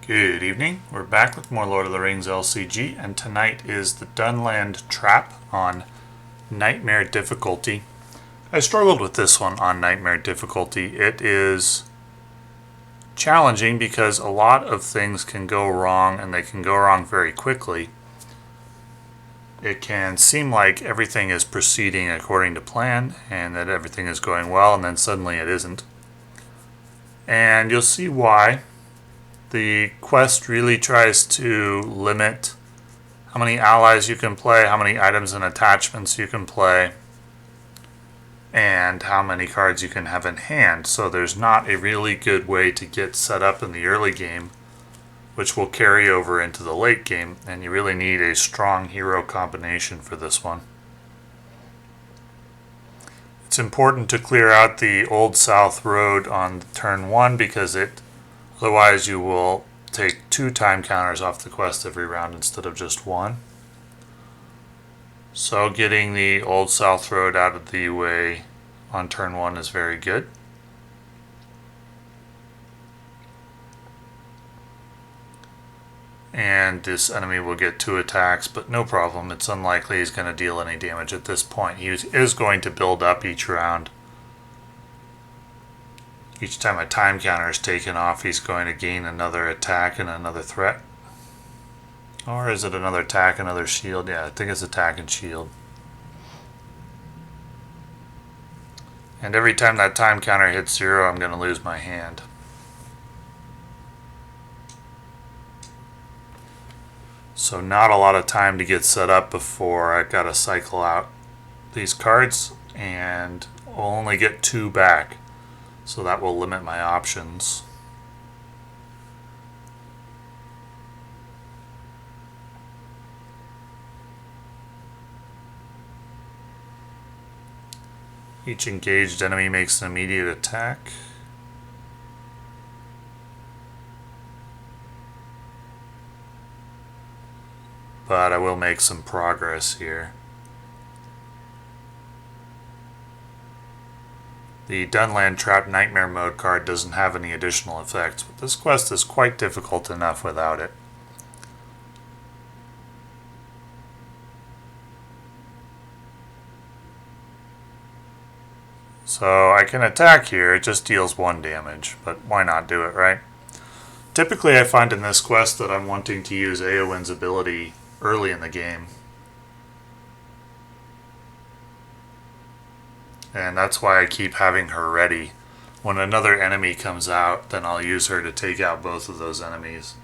Good evening. We're back with more Lord of the Rings LCG, and tonight is the Dunland Trap on Nightmare difficulty. I struggled with this one on Nightmare difficulty. It is challenging because a lot of things can go wrong, and they can go wrong very quickly. It can seem like everything is proceeding according to plan, and that everything is going well, and then suddenly it isn't. And you'll see why. The quest really tries to limit how many allies you can play, how many items and attachments you can play, and how many cards you can have in hand. So there's not a really good way to get set up in the early game, which will carry over into the late game, and you really need a strong hero combination for this one. It's important to clear out the Old South Road on turn 1 because otherwise you will take 2 time counters off the quest every round instead of just 1. So getting the Old South Road out of the way on turn 1 is very good. And this enemy will get 2 attacks, but no problem. It's unlikely he's going to deal any damage at this point. He is going to build up each round. Each time a time counter is taken off, he's going to gain another attack and another threat. Or is it another attack, another shield? Yeah, I think it's attack and shield. And every time that time counter hits 0, I'm going to lose my hand. So not a lot of time to get set up before I've got to cycle out these cards, and I'll only get 2 back. So that will limit my options. Each engaged enemy makes an immediate attack. But I will make some progress here. The Dunland Trap Nightmare Mode card doesn't have any additional effects, but this quest is quite difficult enough without it. So I can attack here, it just deals 1 damage, but why not do it, right? Typically I find in this quest that I'm wanting to use Éowyn's ability early in the game. And that's why I keep having her ready. When another enemy comes out, then I'll use her to take out both of those enemies.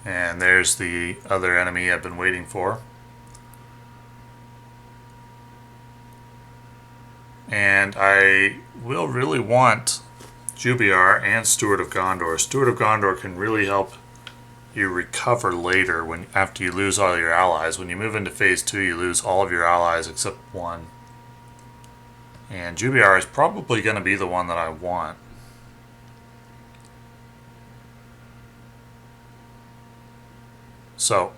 And there's the other enemy I've been waiting for. And I will really want Jubayr and Steward of Gondor. Steward of Gondor can really help you recover later after you lose all your allies. When you move into phase 2, you lose all of your allies except 1. And Jubayr is probably going to be the one that I want. So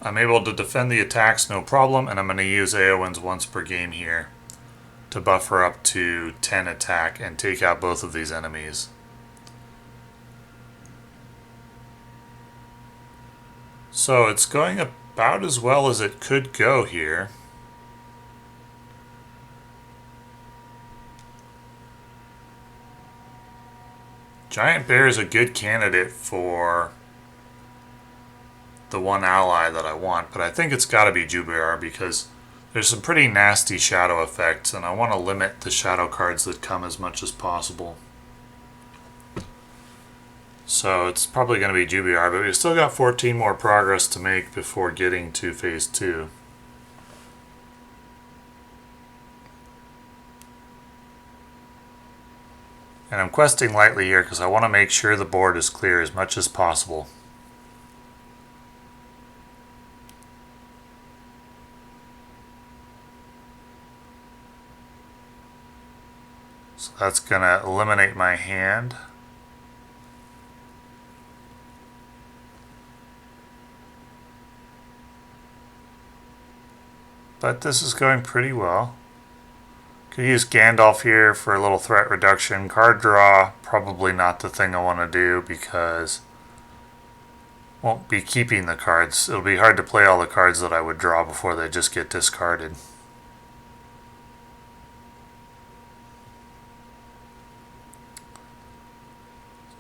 I'm able to defend the attacks no problem, and I'm going to use Éowyn's once per game here to buffer up to 10 attack and take out both of these enemies. So it's going about as well as it could go here. Giant Bear is a good candidate for the one ally that I want, but I think it's got to be Jubayr because there's some pretty nasty shadow effects, and I want to limit the shadow cards that come as much as possible. So it's probably going to be Jubayr, but we've still got 14 more progress to make before getting to phase 2. And I'm questing lightly here because I want to make sure the board is clear as much as possible. So that's going to eliminate my hand. but this is going pretty well. Could use Gandalf here for a little threat reduction. Card draw, probably not the thing I want to do because won't be keeping the cards. It'll be hard to play all the cards that I would draw before they just get discarded.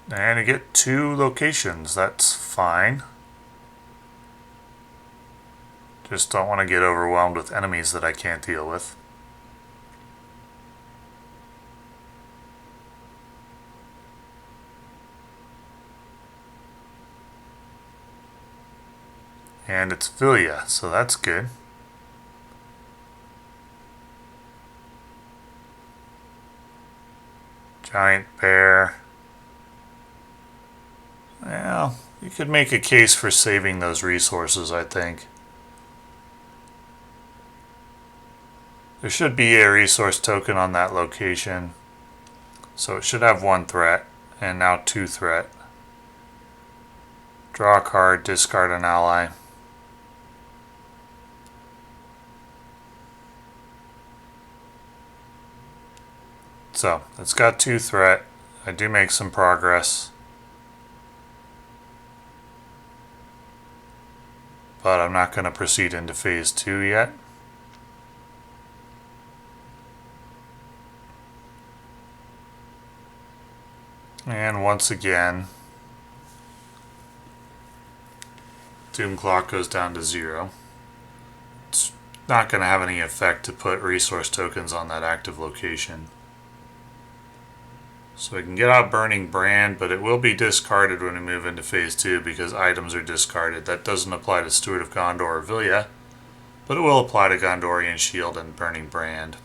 And you get 2 locations, that's fine. Just don't want to get overwhelmed with enemies that I can't deal with. And it's Firyal, so that's good. Giant bear. Well, you could make a case for saving those resources, I think. There should be a resource token on that location. So it should have 1 threat, and now 2 threat. Draw a card, discard an ally. So, it's got 2 threat. I do make some progress. But I'm not going to proceed into phase 2 yet. And once again, Doom Clock goes down to 0. It's not going to have any effect to put resource tokens on that active location. So I can get out Burning Brand, but it will be discarded when we move into phase 2 because items are discarded. That doesn't apply to Steward of Gondor or Firyal, but it will apply to Gondorian Shield and Burning Brand.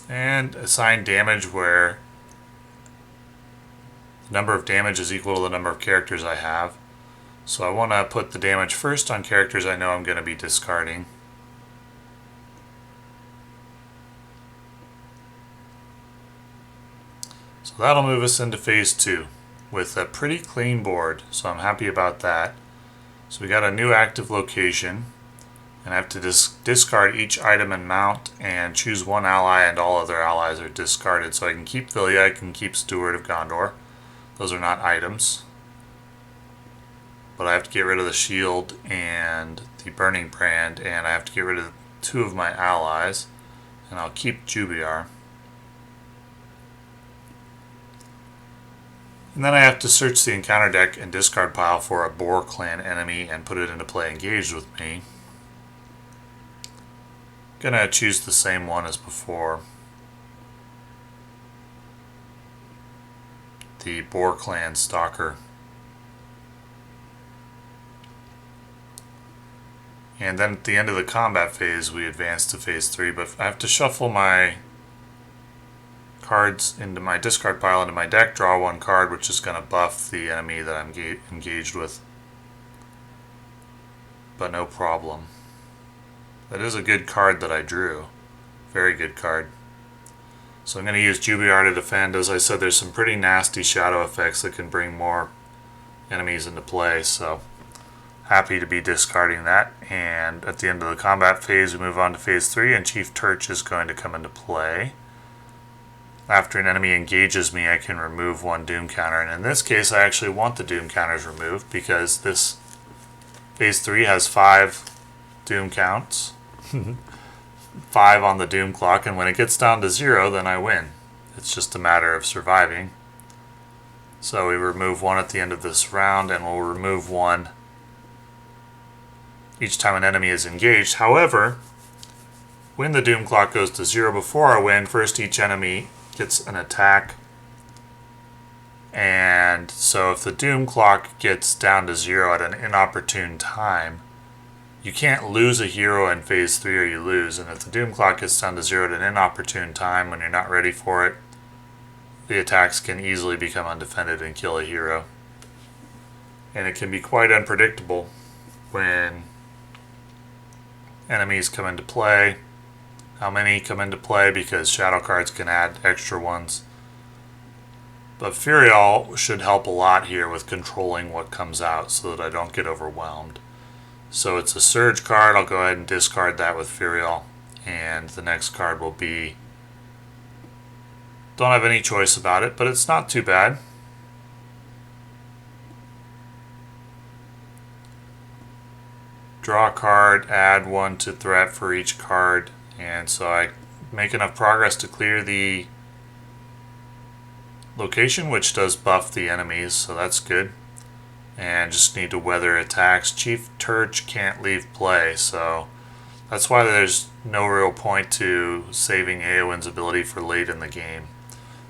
And assign damage where the number of damage is equal to the number of characters I have. So I want to put the damage first on characters I know I'm going to be discarding. So that'll move us into phase 2 with a pretty clean board, so I'm happy about that. So we got a new active location, and I have to discard each item and mount and choose 1 ally, and all other allies are discarded. So I can keep Firyal, I can keep Steward of Gondor. Those are not items. But I have to get rid of the shield and the Burning Brand, and I have to get rid of 2 of my allies, and I'll keep Jubayr. And then I have to search the encounter deck and discard pile for a Boar Clan enemy and put it into play engaged with me. Gonna choose the same one as before. The Boar Clan Stalker. And then at the end of the combat phase we advance to phase 3, but I have to shuffle my cards into my discard pile into my deck, draw 1 card, which is going to buff the enemy that I'm engaged with. But no problem. That is a good card that I drew. Very good card. So I'm going to use Jubayr to defend. As I said, there's some pretty nasty shadow effects that can bring more enemies into play, so happy to be discarding that. And at the end of the combat phase, we move on to phase 3, and Chief Turch is going to come into play. After an enemy engages me, I can remove 1 Doom counter, and in this case I actually want the Doom counters removed because this phase 3 has 5 Doom counts, 5 on the Doom clock, and when it gets down to 0 then I win. It's just a matter of surviving. So we remove 1 at the end of this round, and we'll remove 1 each time an enemy is engaged. However, when the Doom clock goes to 0 before I win, first each enemy gets an attack, and so if the Doom clock gets down to 0 at an inopportune time, you can't lose a hero in phase 3 or you lose. And if the Doom clock gets down to 0 at an inopportune time when you're not ready for it, the attacks can easily become undefended and kill a hero. And it can be quite unpredictable when enemies come into play, how many come into play, because shadow cards can add extra ones. But Firyal should help a lot here with controlling what comes out so that I don't get overwhelmed. So it's a Surge card. I'll go ahead and discard that with Firyal. And the next card will be... Don't have any choice about it, but it's not too bad. Draw a card, add 1 to threat for each card, and so I make enough progress to clear the location, which does buff the enemies, so that's good. And just need to weather attacks. Chief Turch can't leave play, so that's why there's no real point to saving Éowyn's ability for late in the game.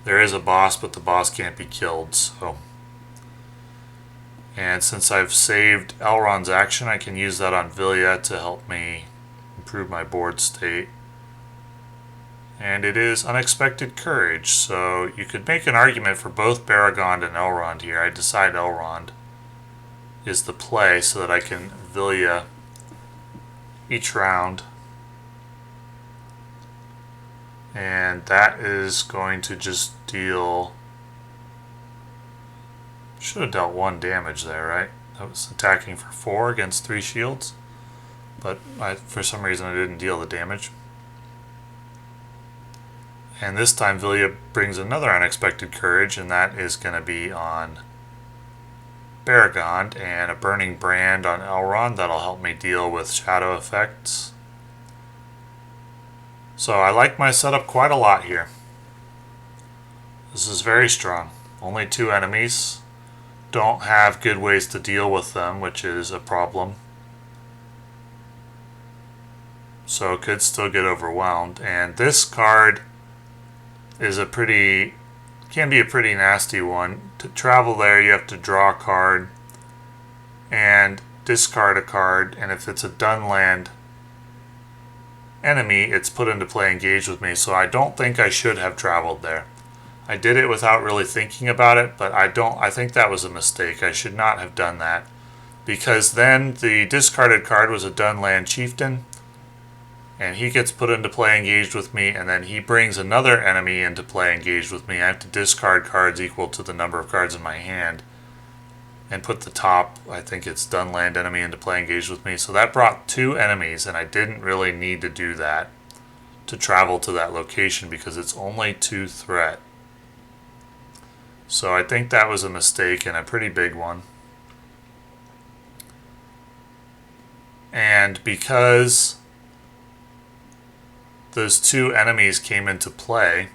There is a boss, but the boss can't be killed, so... And since I've saved Elrond's action, I can use that on Vilya to help me improve my board state. And it is Unexpected Courage, so you could make an argument for both Beregond and Elrond here. I decide Elrond is the play so that I can Vilya each round. And that is going to just deal... Should have dealt 1 damage there, right? That was attacking for 4 against 3 shields. But for some reason I didn't deal the damage. And this time Vilya brings another Unexpected Courage, and that is going to be on Beregond, and a Burning Brand on Elrond. That'll help me deal with shadow effects. So I like my setup quite a lot here. This is very strong. Only 2 enemies. Don't have good ways to deal with them, which is a problem. So it could still get overwhelmed. And this card is can be a pretty nasty one. To travel there, you have to draw a card and discard a card. And if it's a Dunland enemy, it's put into play engaged with me. So I don't think I should have traveled there. I did it without really thinking about it, but I think that was a mistake. I should not have done that, because then the discarded card was a Dunland Chieftain, and he gets put into play engaged with me, and then he brings another enemy into play engaged with me. I have to discard cards equal to the number of cards in my hand and put the top, I think it's Dunland enemy, into play engaged with me. So that brought 2 enemies, and I didn't really need to do that, to travel to that location, because it's only 2 threat. So I think that was a mistake, and a pretty big one. And because those 2 enemies came into play,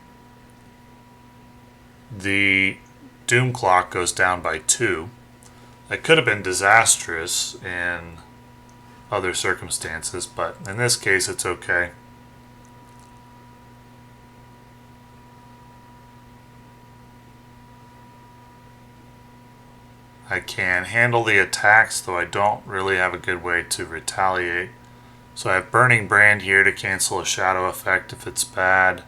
the Doom Clock goes down by 2. That could have been disastrous in other circumstances, but in this case it's okay. I can handle the attacks, though I don't really have a good way to retaliate. So I have Burning Brand here to cancel a shadow effect if it's bad.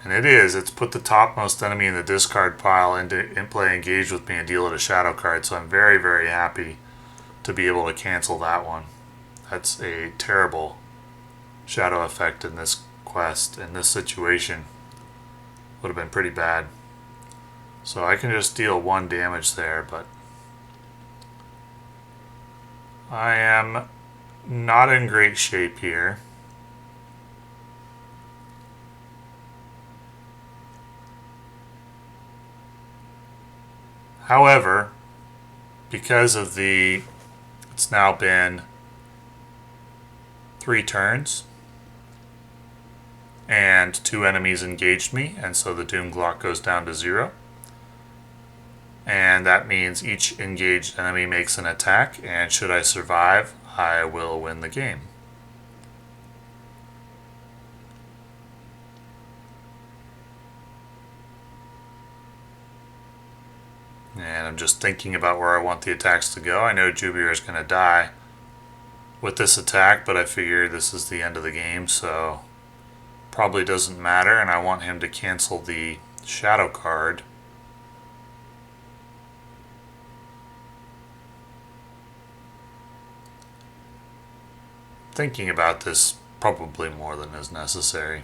And it's put the topmost enemy in the discard pile into in-play engaged with me and deal it a shadow card. So I'm very, very happy to be able to cancel that one. That's a terrible shadow effect in this quest, in this situation. Would have been pretty bad. So I can just deal 1 damage there, but I am not in great shape here. However, because of it's now been 3 turns, and 2 enemies engaged me, and so the Doom Clock goes down to 0. And that means each engaged enemy makes an attack, and should I survive, I will win the game. And I'm just thinking about where I want the attacks to go. I know Jubayr is going to die with this attack, but I figure this is the end of the game, so probably doesn't matter, and I want him to cancel the shadow card. Thinking about this probably more than is necessary.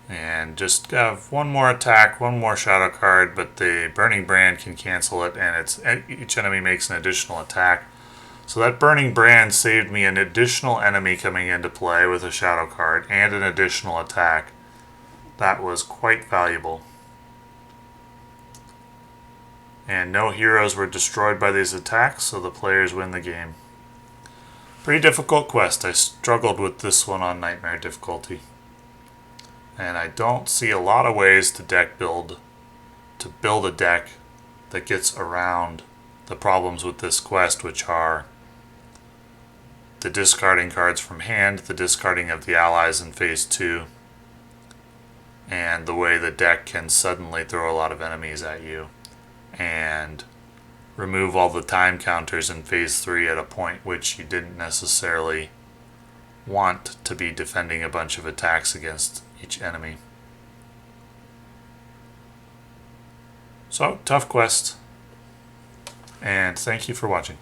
And just have one more attack, one more shadow card, but the Burning Brand can cancel it, and each enemy makes an additional attack. So that Burning Brand saved me an additional enemy coming into play with a shadow card and an additional attack. That was quite valuable. And no heroes were destroyed by these attacks, so the players win the game. Pretty difficult quest. I struggled with this one on Nightmare difficulty. And I don't see a lot of ways to build a deck that gets around the problems with this quest, which are the discarding cards from hand, the discarding of the allies in phase 2, and the way the deck can suddenly throw a lot of enemies at you and remove all the time counters in phase 3 at a point which you didn't necessarily want to be defending a bunch of attacks against each enemy. So, tough quest, and thank you for watching.